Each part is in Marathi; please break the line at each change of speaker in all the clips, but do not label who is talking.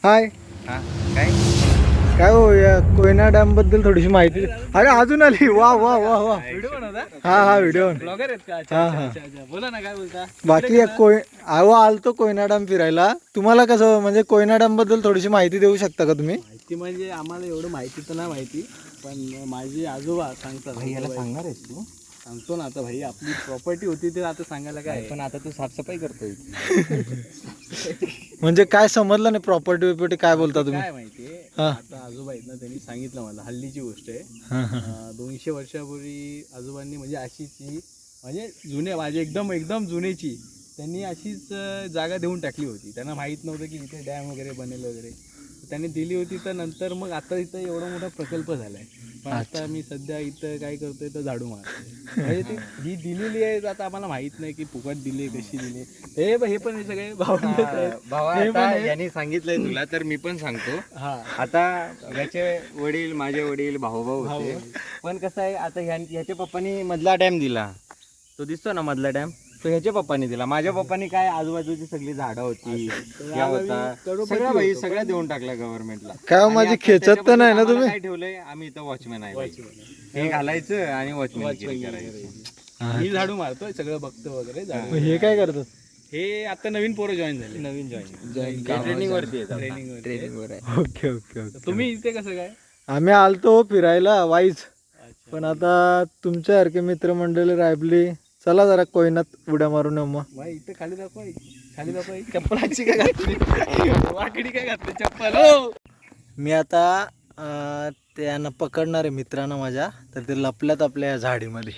हाय.
काय
काय हो या कोयना डॅम बद्दल थोडीशी माहिती. अरे अजून आली. वा वा वा वा. हा व्हिडिओ.
बोला ना, काय बोलता.
बाकी आलतो कोयना डॅम फिरायला. तुम्हाला कसं म्हणजे कोयना डॅम बद्दल थोडीशी माहिती देऊ शकता का तुम्ही?
माहिती म्हणजे आम्हाला एवढं माहिती तर नाही माहिती, पण माझे आजोबा सांगतात.
याला सांगणार आहेस तू?
सांगतो ना आता भाई, आपली प्रॉपर्टी होती ते आता सांगायला काय.
पण आता तू साफसफाई करतोय.
म्हणजे काय समजलं नाही. प्रॉपर्टी विपर्टी काय बोलता तुम्ही?
काय माहितीये,
हा.
आता आजोबा आहेत ना, त्यांनी सांगितलं मला. हल्लीची गोष्ट आहे.
हा, हा.
200 वर्षापूर्वी आजोबांनी म्हणजे अशीच म्हणजे जुने माझे एकदम एकदम जुनेची त्यांनी अशीच जागा देऊन टाकली होती. त्यांना माहीत नव्हतं की इथे डॅम वगैरे बनेल वगैरे. त्यांनी दिली होती. तर नंतर मग आता इथं एवढा मोठा प्रकल्प झालाय. पण आता मी सध्या इथं काय करतोय तर झाडू मारतोय. म्हणजे ती ही दिलेली आहे, आता आम्हाला माहित नाही की फुकट दिली कशी दिली. हे पण हे सगळे
भावा
हे पण
आता
आहे.
यांनी सांगितलंय तुला, तर मी पण सांगतो.
हा.
आता याचे वडील, माझे वडील, भाऊ होते. पण कसं आहे, आता ह्याच्या पप्पानी मधला डॅम दिला. तो दिसतो ना मधला डॅम, तो ह्याच्या पप्पानी दिला. माझ्या पप्पानी काय आजूबाजूची सगळी झाडं होती, या होता सगळ्या भाई सगळ्या देऊन टाकल्या गव्हर्नमेंटला.
काय माझी खेचत तर नाही ना तुम्ही?
काय ठेवलंय आम्ही इथं वॉचमॅन आहे बाई. हे घालायचं आणि वॉचमॅन करायचं.
मी झाडू मारतोय, सगळं बघतो वगैरे झाडू.
हे काय करतात?
हे आता नवीन पोरं जॉईन झाले.
नवीन जॉईन ट्रेनिंग वरती
ट्रेनिंग
वर आहे.
Okay okay okay.
तुम्ही इथे कसं काय?
आम्ही आलतो फिरायला वाईज. पण आता तुमच्यासारखे मित्रमंडळी राबली. चला जरा कोयनात उड्या मारून येऊ मग.
भाई इथे खाली दाखवा, खाली दाखवा. चप्पलाची काय घातली, वाकडी काय घातली चप्पल. हो.
मी आता त्यांना पकडणार आहे मित्रांना माझ्या. तर ते लपल्यात आपल्या या झाडीमध्ये.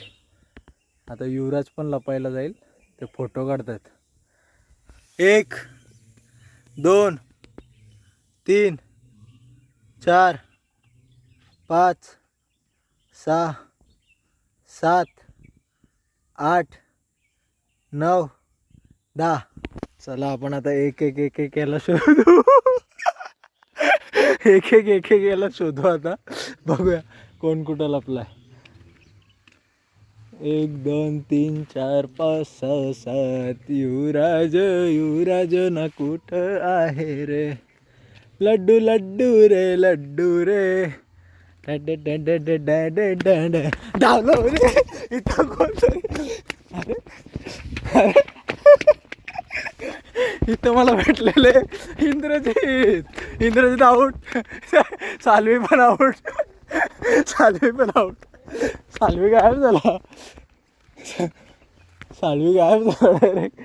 आता युवराज पण लपायला जाईल. ते फोटो काढतात. 1 2 3 4 5 6 7 8 9 10. चला आपण आता एक एक याला शोधू. एक याला शोधू आता. बघूया कोण कुठं लपलाय. 1 2 3 4 5 6 7. युवराज ना कुठं आहे रे. लड्डू लड्डू रे. धावलो रे. इथं कोणतरी. इथं मला भेटलेले इंद्रजित आऊट. साल्वी पण आऊट. साल्वी गायब झाला. डायरेक्ट.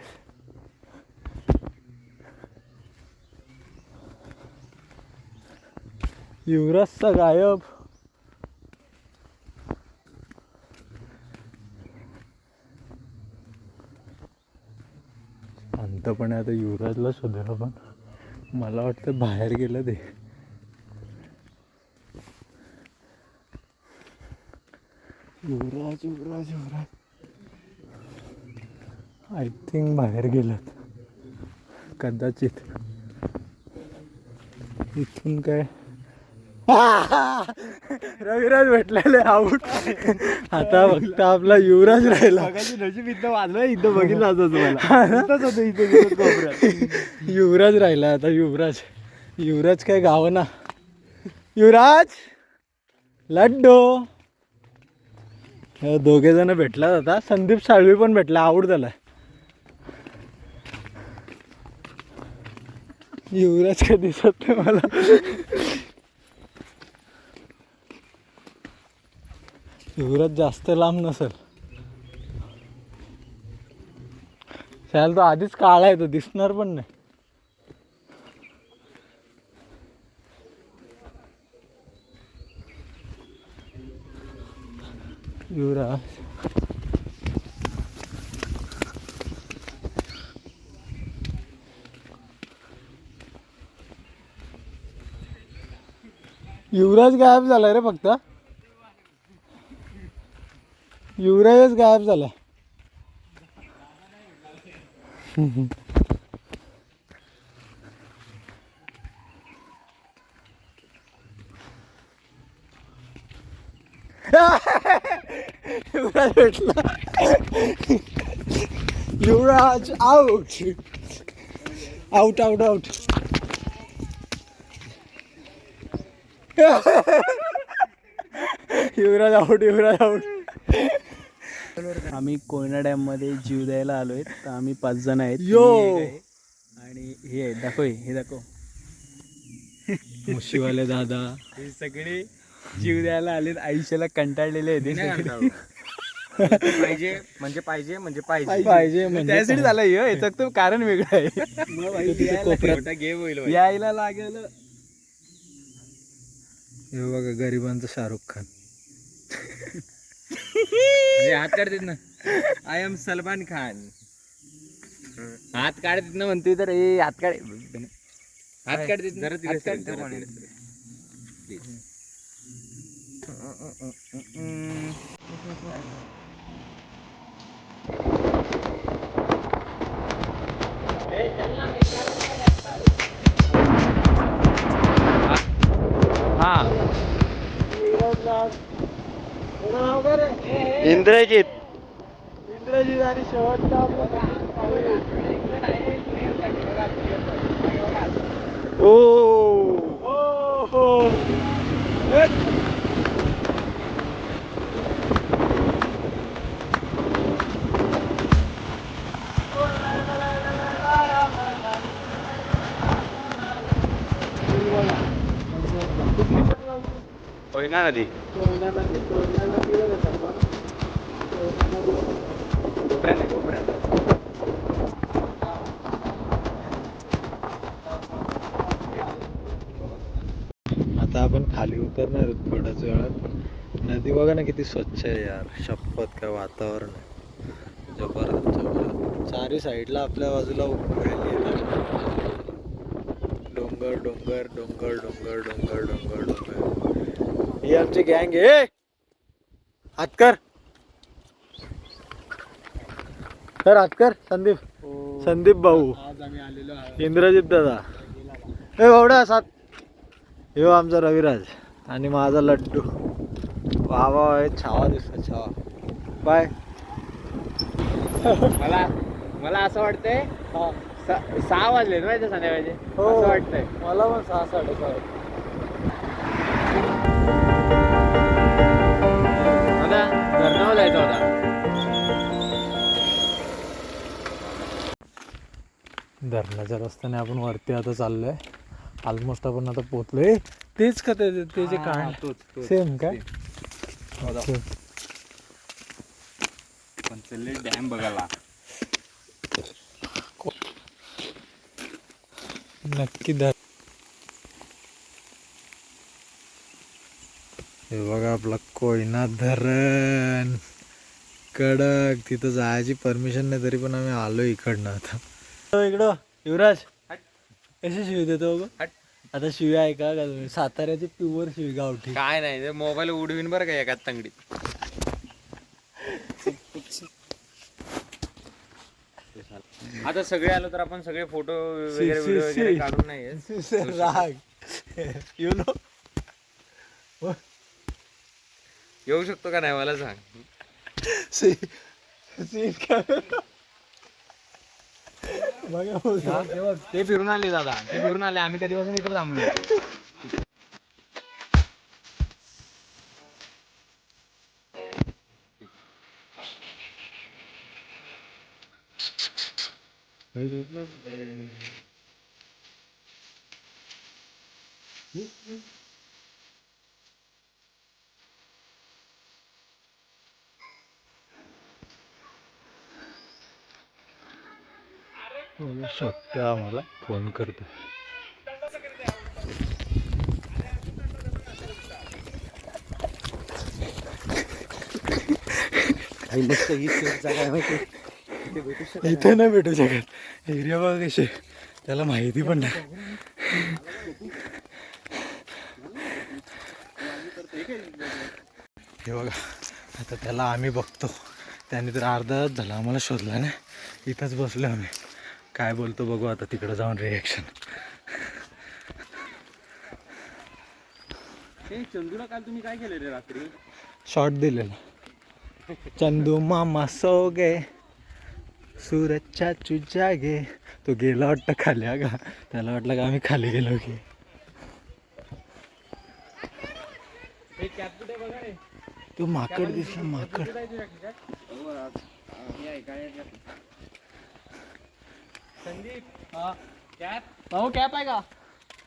युवराजचा गायब. शांतपणे आता युवराजला शोधलं, पण मला वाटतं बाहेर गेलं ते. युवराज आय थिंक बाहेर गेलं कदाचित. इथून काय रविराज भेटलेले आऊट. आता फक्त आपला युवराज राहिला.
नशीब इथं वाजलं, इथं बघितलं असं तुम्हाला.
युवराज राहिला आता. युवराज काय गावना. युवराज लड्डू. दोघे जण भेटला. आता संदीप साळवी पण भेटला, आऊट झाला. युवराज काय दिसत नाही मला. युवराज जास्त लांब नसेल. शायद तो आधीच काळा आहे, तो दिसणार पण नाही. युवराज गायब झालाय रे. फक्त युवराजच गायब झाला. युवराज भेटला. युवराज आउट. युवराज आऊट, युवराज आऊट.
आम्ही कोयना डॅम मध्ये जीव द्यायला आलोय. तर आम्ही 5 जण आहेत.
यो.
मी एक आहे. आणि हे आहे, दाखव हे दाखव.
मुशीवाले दादा.
हे सगळे जीव द्यायला आलेत. आयुष्याला कंटाळलेले आहेत हे सगळे.
पाहिजे म्हणजे पाहिजे म्हणजे पाहिजे.
पाहिजे म्हणजे
त्यासाठी झालं याचं तर कारण वेगळं आहे.
मोठा गेम होईल बाई.
यायला लागेल.
हे बघा गरिबांचा शाहरुख खान.
हात काढतात ना, आय एम सलमान खान. हात काढतात ना म्हणतोय तर हे हात काढ, हात काढतात जरा इंद्रजित.
इंद्रजित आणि शेवटचा
ओ कोयना नदी.
आता आपण खाली उतरणार आहोत थोड्याच वेळात. नदी बघा ना किती स्वच्छ आहे यार. शपथ काय वातावरण आहे. जबरदस्त जबरदस्त. चारी साईडला आपल्या बाजूला व्हॅली येतात. डोंगर डोंगर डोंगर डोंगर डोंगर डोंगर डोंगर. ही आमची गँग आहे. हातकर सर, हातकर. संदीप, संदीप भाऊ.
आज आम्ही आलेलो आहोत.
इंद्रजित दादा. हे भावडा सात. हो आमचा रविराज आणि माझा लड्डू. वा वा, छावा दिसतो छावा. बाय.
मला असं वाटतंय 6 वाजले माहिती संध्याकाळचे.
हो.
असं वाटतंय
मला पण 6 6:30.
मला धरणावर जायचं होता.
धरणाच्या रस्त्याने आपण वरती आता चाललोय. ऑलमोस्ट आपण आता पोहोचलोय. तेच का ते जे काय सेम काय
पण चालले डॅम बघायला.
नक्की धर. हे बघा आपला कोयना धरण कडक. तिथं जायची परमिशन नाही तरी पण आम्ही आलो इकडनं. आता इकडं युवराज कशी शिवी देतो बघ. आता शिव्या ऐका का तुम्ही. साताऱ्याची प्युअर शिवी गावठी.
काय नाही ते मोबाईल उडवीन बरं का एका तंगडीत. आता सगळे आलो तर आपण सगळे फोटो वगैरे व्हिडिओ वगैरे काढून नाही
राग यु नो.
येऊ शकतो का नाही मला सांग. ते फिरून आले दादा, ते फिरून आले. आम्ही कधीपासून इकडे थांबलो.
शक्य आम्हाला फोन करतो. इथे नाही भेटू शकत. एरिया बघा कसे, त्याला माहिती पण नाही. हे बघा आता त्याला आम्ही बघतो. त्याने तर अर्धा तास झाला आम्हाला शोधला ना. इथंच बसलो आम्ही. काय बोलतो बघू आता तिकडे जाऊन रिॲक्शन.
चंदूला काल तुम्ही काय केलं रे रात्री?
शॉट दिलेला. चंदू मामा सो गे सूरज चाचू जागे. तो गेला वाटतं खाली. का त्याला वाटलं का आम्ही खाली गेलो की. तो माकड दिसला, माकड.
भाऊ कॅप आहे का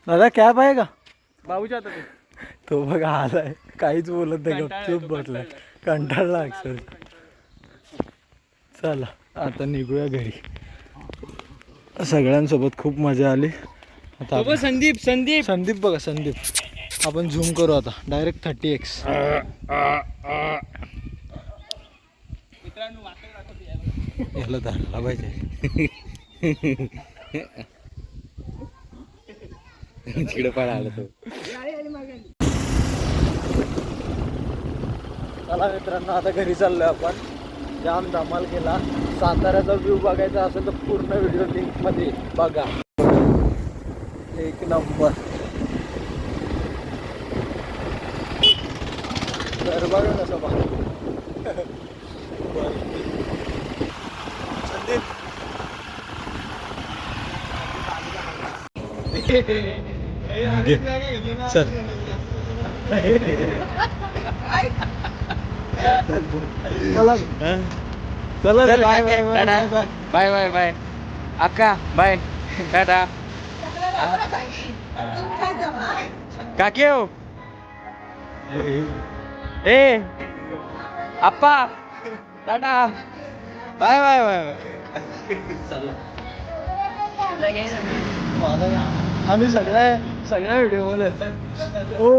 दादा कॅब आहे का?
भाऊच्या आता ते
तो बघा आलाय, काहीच बोलत नाही, गपचूप बसलाय, कंटाळला अक्षर. चला आता निघूया घरी. सगळ्यांसोबत खूप मजा आली. आता आपण-
संदीप संदीप
संदीप बघा, संदीप. आपण झूम करू आता डायरेक्ट 30x.
मित्रांनो वाकड दाखवते
याला धरला पाहिजे.
तिकडे पण आला तो.
चला मित्रांनो, आता घरी चाललोय आपण. जाम धमाल केला. साताऱ्याचा व्ह्यू बघायचा असेल तर पूर्ण व्हिडिओ लिंक मध्ये बघा. एक नंबर. तर बघा कसं बघा. संदीप चल. चला
चल, bye bye bye bye bye अक्का, बाय टाटा. काके हो ए आप्पा, टाटा, बाय बाय बाय.
आम्ही सगळ्या व्हिडिओ बोलत. हो.